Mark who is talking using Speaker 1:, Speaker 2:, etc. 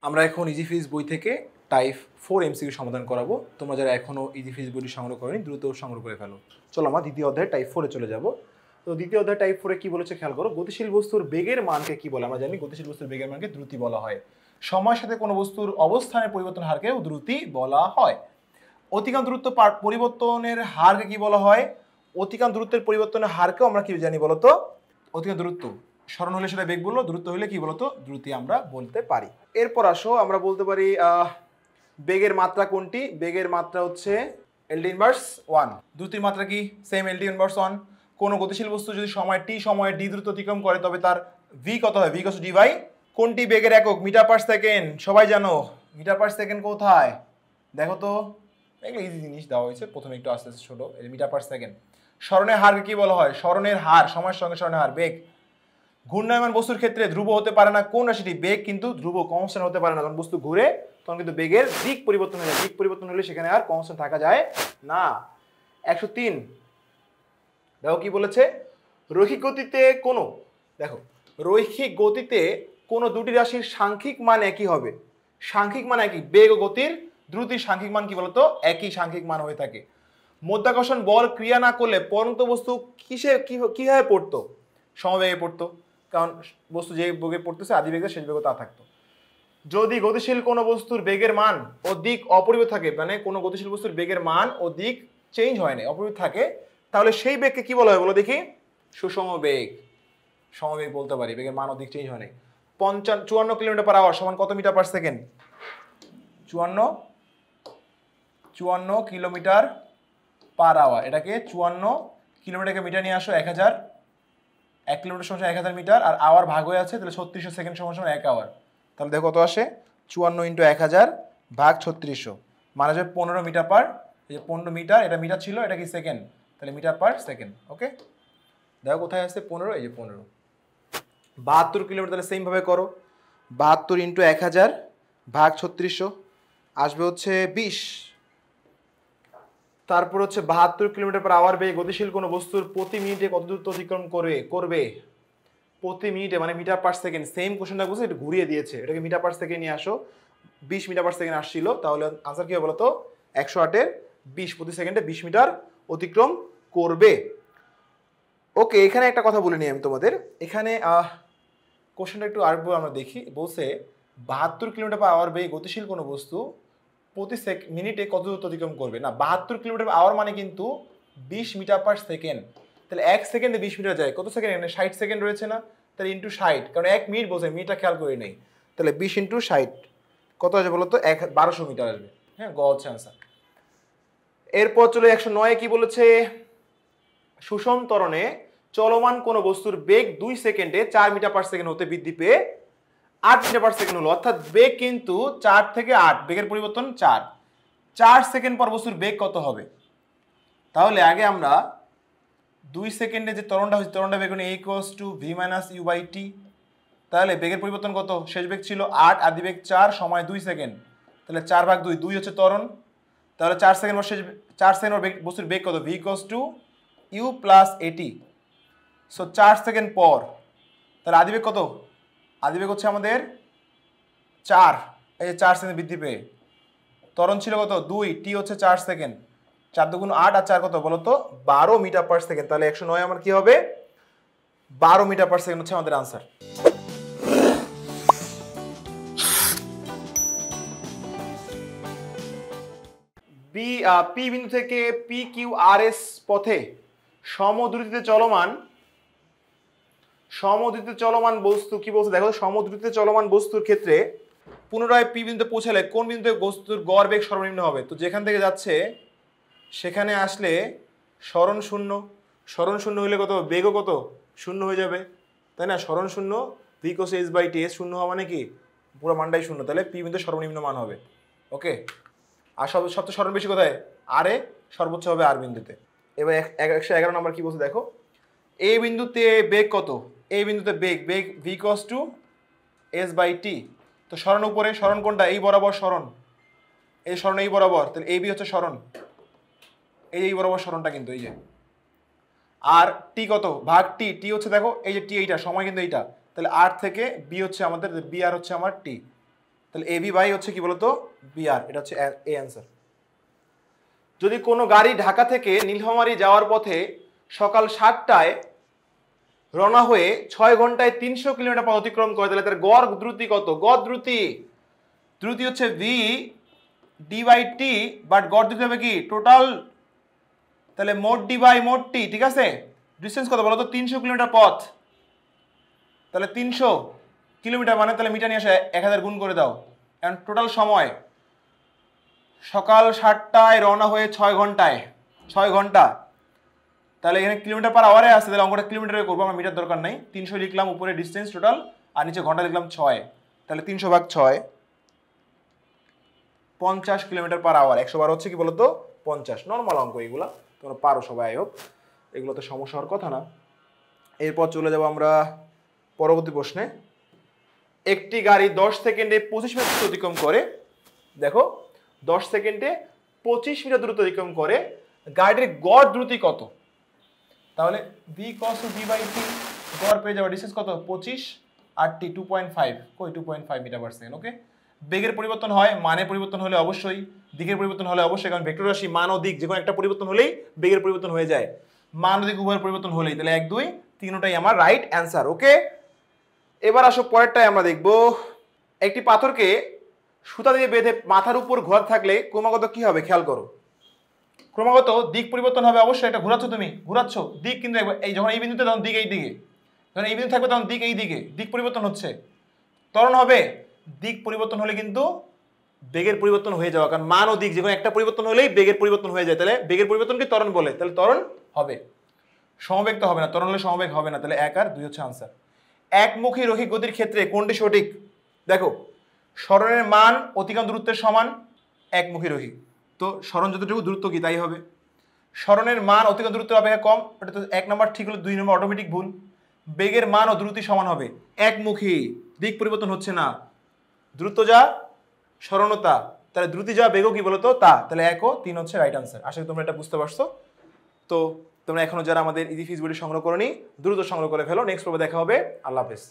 Speaker 1: আমরা এখন ইজি ফিজ বই থেকে টাইপ 4 এমসিকিউ সমাধান করাবো। তোমরা যারা এখনো ইজি ফিজ বইটি সংগ্রহ করনি দ্রুত সংগ্রহ করে ফেলো। চলো আমরা দ্বিতীয় অধ্যায় টাইপ 4 এ চলে যাব। তো দ্বিতীয় অধ্যায় টাইপ 4 এ কি বলেছে খেয়াল করো। গতিশীল বস্তুর বেগের মানকে কি বলে? আমরা জানি গতিশীল বস্তুর বেগের মানকে দ্রুতি বলা হয়। সময়ের সাথে কোনো বস্তুর অবস্থানের পরিবর্তন হারকেও দ্রুতি বলা হয়। অতিক্রান্ত দূরত্ব পরিবর্তনের হারকে কি বলা হয়? অতিক্রান্ত দূরত্বের পরিবর্তনের হারকেও আমরা কি জানি বলতো? অতিক্রান্ত দূরত্ব। স্মরণ হলে সেটা বেগ বললো, দূরত্ব হলে কি বলতো? দ্রুতি আমরা বলতে পারি। এরপর আসো আমরা বলতে পারি বেগের মাত্রা কোনটি? বেগের মাত্রা হচ্ছে এলডি ইনভার্স 1। দ্রুতির মাত্রা কি? Same এলডি inverse 1। কোনো গতিশীল বস্তু যদি সময় টি সময়ে ডি দ্রুত অতিক্রম করে তবে তার ভি কত হয়? ভি কত ডি বাই কোনটি বেগের একক? Metre per second. সবাই জানো মিটার পার সেকেন্ড কোথায়? দেখো তো, এগুলো ইজি জিনিস দেওয়া হয়েছে, প্রথমে একটু আস্তে আস্তে ছোট। Metre per second. স্মরণের হারকে কি বলা হয়? স্মরণের হার, সময়ের সঙ্গে স্মরণের হার। বেগ ঘূর্ণায়মান বস্তুর ক্ষেত্রে ধ্রুব হতে পারে না কোন রাশিটি? বেগ কিন্তু ধ্রুব, কনস্ট্যান্ট হতে পারে না। যখন বস্তু ঘুরে তখন কিন্তু বেগের দিক পরিবর্তন হয়ে যায়। দিক পরিবর্তন হলে সেখানে আর কনস্ট্যান্ট থাকা যায় না। 103 দেখো কি বলেছে? রৈখিক গতিতে কোনো, দেখো রৈখিক গতিতে কোনো দুটি রাশির সাংখ্যিক মান একই হবে। সাংখ্যিক মান একই। বেগ ও গতির দ্রুতির সাংখ্যিক মান কি বলতো? একই সাংখ্যিক মান হয়ে থাকে। মধ্যাকর্ষণ বল ক্রিয়া না করলে পরন্ত বস্তু কিভাবে পড়তো? সমবেগে পড়তো, কারণ বস্তু যে বেগে পড়তেছে আদি বেগে শেষ বেগে তা থাকতো। যদি গতিশীল কোনো বস্তুর বেগের মান ও দিক অপরিবর্তিত থাকে, মানে কোনো গতিশীল বস্তুর বেগের মান ও দিক চেঞ্জ হয় না, অপরিবর্তিত থাকে, তাহলে সেই বেগকে কি বলা হয় বলো দেখি? সুষম বেগ। সমবেগ বলতে পারি, বেগের মান ও দিক চেঞ্জ হয় না। 54 কিলোমিটার পার আওয়ার সমান কত metre per second? 54 kilometre per hour. এটাকে 54 কিলোমিটারকে মিটার নিয়ে আসো 1000। 1 কিলোমিটার সমান 1000 মিটার, আর আওয়ার ভাগ হয়ে আছে, তাহলে 3600 সেকেন্ড সমান 1 আওয়ার। তাহলে দেখো কত আসে? 54 ইন্টু 1000 ভাগ 3600 মানে হচ্ছে 15 মিটার পার। এই যে 15 মিটার, এটা মিটার ছিল, এটা কি সেকেন্ড, তাহলে মিটার পার সেকেন্ড। ওকে, দেখো কোথায় আসছে 15, এই যে 15। 72 কিলোমিটার, তাহলে সেম ভাবে করো। 72 ইন্টু 1000 ভাগ 3600 আসবে হচ্ছে 20। তারপর হচ্ছে 72 কিলোমিটার পার আওয়ার বেগে গতিশীল কোনো বস্তুর প্রতি মিনিটে কত দূরত্ব অতিক্রম করবে? প্রতি মিনিটে মানে মিটার পার সেকেন্ড। সেম কোশ্চেনটা বলছে, এটা ঘুরিয়ে দিয়েছে, এটাকে মিটার পার সেকেন্ড নিয়ে আসো। 20 মিটার পার সেকেন্ড আসছিল, তাহলে আনসার কি হবে বলতো? 108-এর 20 প্রতি সেকেন্ডে 20 মিটার অতিক্রম করবে। ওকে, এখানে একটা কথা বলে নিই আমি তোমাদের। এখানে কোশ্চেনটা একটু আরেকবার আমরা দেখি। বলছে 72 কিলোমিটার পার আওয়ার বেগে গতিশীল কোনো বস্তু প্রতি মিনিটে কত দূরত্ব অতিক্রম করবে। না, 72 কিলোমিটার আওয়ার মানে কিন্তু 20 মিটার পার সেকেন্ড। তাহলে 1 সেকেন্ডে 20 মিটার যায়, কত সেকেন্ড? 60 সেকেন্ড রয়েছে না, তাহলে ইন্টু 60, কারণ 1 মিনিট বলছে, মিনিটটা খেয়াল করে নেই। তাহলে 20 ইন্টু 60 কত আসবে বলো তো? 1200 মিটার আসবে। হ্যাঁ, গ হচ্ছে আনসার। এরপর চলে 109-এ কি বলেছে? সুষম ত্বরণে চলমান কোনো বস্তুর বেগ 2 সেকেন্ডে 4 মিটার পার সেকেন্ড হতে বৃদ্ধি পেয়ে 8 মিটার পার সেকেন্ড হলো। অর্থাৎ বেগ কিন্তু 4 থেকে 8, বেগের পরিবর্তন 4 সেকেন্ড পর বস্তুর বেগ কত হবে? তাহলে আগে আমরা 2 সেকেন্ডে যে ত্বরণটা হচ্ছে, ত্বরণটা বেগ a equals to v minus u by t. তাহলে বেগের পরিবর্তন কত? শেষ বেগ ছিল 8, আদি বেগ 4, সময় 2 সেকেন্ড। তাহলে 4 ভাগ 2, 2 হচ্ছে ত্বরণ। তাহলে 4 সেকেন্ড পর 4 সেকেন্ড পর বস্তুর বেগ কত? v equals to u plus at. So 4 second পর, তাহলে আদি বেগ কত? আদি বেগ হচ্ছে আমাদের 4, এই যে 4 সেকেন্ড বৃদ্ধি পেয়ে ত্বরণ ছিল কত? 2, টি হচ্ছে 4 সেকেন্ড। 4 দুগুণ 8 আর 4 কত বলো তো? 12 মিটার পার সেকেন্ড। তাহলে 109 আমার কি হবে? 12 মিটার পার সেকেন্ড হচ্ছে আমাদের আনসার। পি বিন্দু থেকে পি কিউ আর এস পথে সমদ্রুতিতে চলমান বস্তু কি বলছে দেখো? সমদ্রুতিতে চলমান বস্তুর ক্ষেত্রে পুনরায় পি বিন্দুতে পৌঁছালে কোন বিন্দুতে বস্তুর গড় বেগ সর্বনিম্ন হবে? তো যেখান থেকে যাচ্ছে সেখানে আসলে সরণ শূন্য হলে কত? বেগও কত? শূন্য হয়ে যাবে, তাই না? সরণ শূন্য, v cos s by t, এস শূন্য হওয়া মানে কি পুরো মানটাই শূন্য, তাহলে পি বিন্দু সর্বনিম্ন মান হবে। ওকে, আর সবচেয়ে সরণ বেশি কোথায়? আর এ, সর্বোচ্চ হবে আর বিন্দুতে। এবার 111 নম্বর কি বলছে দেখো? এ বিন্দুতে বেগ কত? এই বিন্দুতে বেগ v cos two s by t. তো সরণ উপরে, সরণ কোনটা? এই বরাবর সরণ, এই সরণ এই বরাবর, তাহলে এই বি হচ্ছে সরণ, এই বরাবর সরণটা কিন্তু এই যে। আর টি কত? ভাগ টি, টি হচ্ছে দেখো এই যে টি, এইটা সময় কিন্তু এইটা, তাহলে আর থেকে বি হচ্ছে আমাদের, বি আর হচ্ছে আমার টি। তাহলে এবি বাই হচ্ছে কি বলতো বিআর, এটা হচ্ছে এ অ্যান্সার। যদি কোনো গাড়ি ঢাকা থেকে নীলফামারী যাওয়ার পথে সকাল 7টায় রওনা হয়ে 6 ঘন্টায় 300 কিলোমিটার পথ অতিক্রম করে, তাহলে তার গড় দ্রুতি কত? গড় দ্রুতি হচ্ছে v d by t, but গড় দ্রুতি হবে কি টোটাল, তাহলে মোট ডি বাই মোট টি, ঠিক আছে। ডিস্টেন্স কত বলো তো? 300 কিলোমিটার পথ, তাহলে 300 কিলোমিটার মানে তাহলে মিটার নিয়ে আসে 1000 গুণ করে দাও। কারণ টোটাল সময় সকাল 7টায় রওনা হয়ে 6 ঘন্টা, তাহলে এখানে কিলোমিটার পার আওয়ারে আসছে, তাহলে অঙ্কটা কিলোমিটারে করবো, আমার মিটার দরকার নাই। 300 লিখলাম, উপরে ডিস্টেন্স টোটাল, আর নিচে ঘন্টা লিখলাম 6, তাহলে 300 ভাগ 6 50 কিলোমিটার পার আওয়ার। 100 হচ্ছে কি বলতো 50। নর্মাল অঙ্ক এগুলা, তোমরা পারো সবাই, হোক এগুলো তো সমস্যা হওয়ার কথা না। এরপর চলে যাব আমরা পরবর্তী প্রশ্নে। একটি গাড়ি 10 সেকেন্ডে 25 মিটার দূরত্ব অতিক্রম করে, দেখো 10 সেকেন্ডে 25 মিটার দূরত্ব অতিক্রম করে, গাড়ির গড় দ্রুতি কত? তাহলে V cos V by T, গড় পেয়ে যাবে, ডিস্টেন্স কত 25 আর টি 2.5, কই 2.5 মিটার পার সেকেন্ড। ওকে, বেগের পরিবর্তন হয়, মানের পরিবর্তন হলে অবশ্যই, দিকের পরিবর্তন হলে অবশ্যই, কারণ ভেক্টর রাশি মান ও দিক যে কোনো একটা পরিবর্তন হলেই বেগের পরিবর্তন হয়ে যায়, মান ও দিক উভয়ের পরিবর্তন হলেই, তাহলে 1 2 3টাই আমার রাইট অ্যান্সার। ওকে, এবার আসো পরেরটাই আমরা দেখব। একটি পাথরকে সুতা দিয়ে বেঁধে মাথার উপর ঘোরাতে থাকলে ক্রমাগত কি হবে? খেয়াল করো, ক্রমাগত দিক পরিবর্তন হবে অবশ্যই। এটা ঘোরাচ্ছ, তুমি ঘোরাচ্ছ দিক, কিন্তু এই যখন এই বিন্দুতে তখন দিক এই দিকে, যখন এই বিন্দু থাকবে তখন দিক এই দিকে, দিক পরিবর্তন হচ্ছে, ত্বরণ হবে। দিক পরিবর্তন হলে কিন্তু বেগের পরিবর্তন হয়ে যাওয়া, কারণ মান ও দিক যে কোনো একটা পরিবর্তন হলেই বেগের পরিবর্তন হয়ে যায়, তাহলে বেগের পরিবর্তনকে ত্বরণ বলে, তাহলে ত্বরণ হবে। সমবেগ তো হবে না, ত্বরণ হলে সমবেগ হবে না, তাহলে 1 আর 2 হচ্ছে আনসার। একমুখী রৈখিক গতির ক্ষেত্রে কোনটি সঠিক? দেখো, সরণের মান অতিক্রম দূরত্বের সমান একমুখী রৈখিক, তো সরণ যতটুকু দূরত্ব কি তাই হবে। সরণের মান অতিক্রম দূরত্বের অপেক্ষা কম, ওটা তো 1 নম্বর ঠিক হলো, 2 নম্বর অটোমেটিক ভুল। বেগের মান ও দ্রুতি সমান হবে, একমুখী, দিক পরিবর্তন হচ্ছে না, দ্রুত যা সরণতা, তাহলে দ্রুতি যা বেগও কি বলতো তা, তাহলে 1 ও 3 হচ্ছে রাইট আনসার। আশা করি তোমরা এটা বুঝতে পারছো। তো তোমরা এখনো যারা আমাদের ইজি ফিজ বইটি সংগ্রহ করোনি, দ্রুত সংগ্রহ করে ফেলো। নেক্সট পর্বে দেখা হবে। আল্লাহ হাফেজ।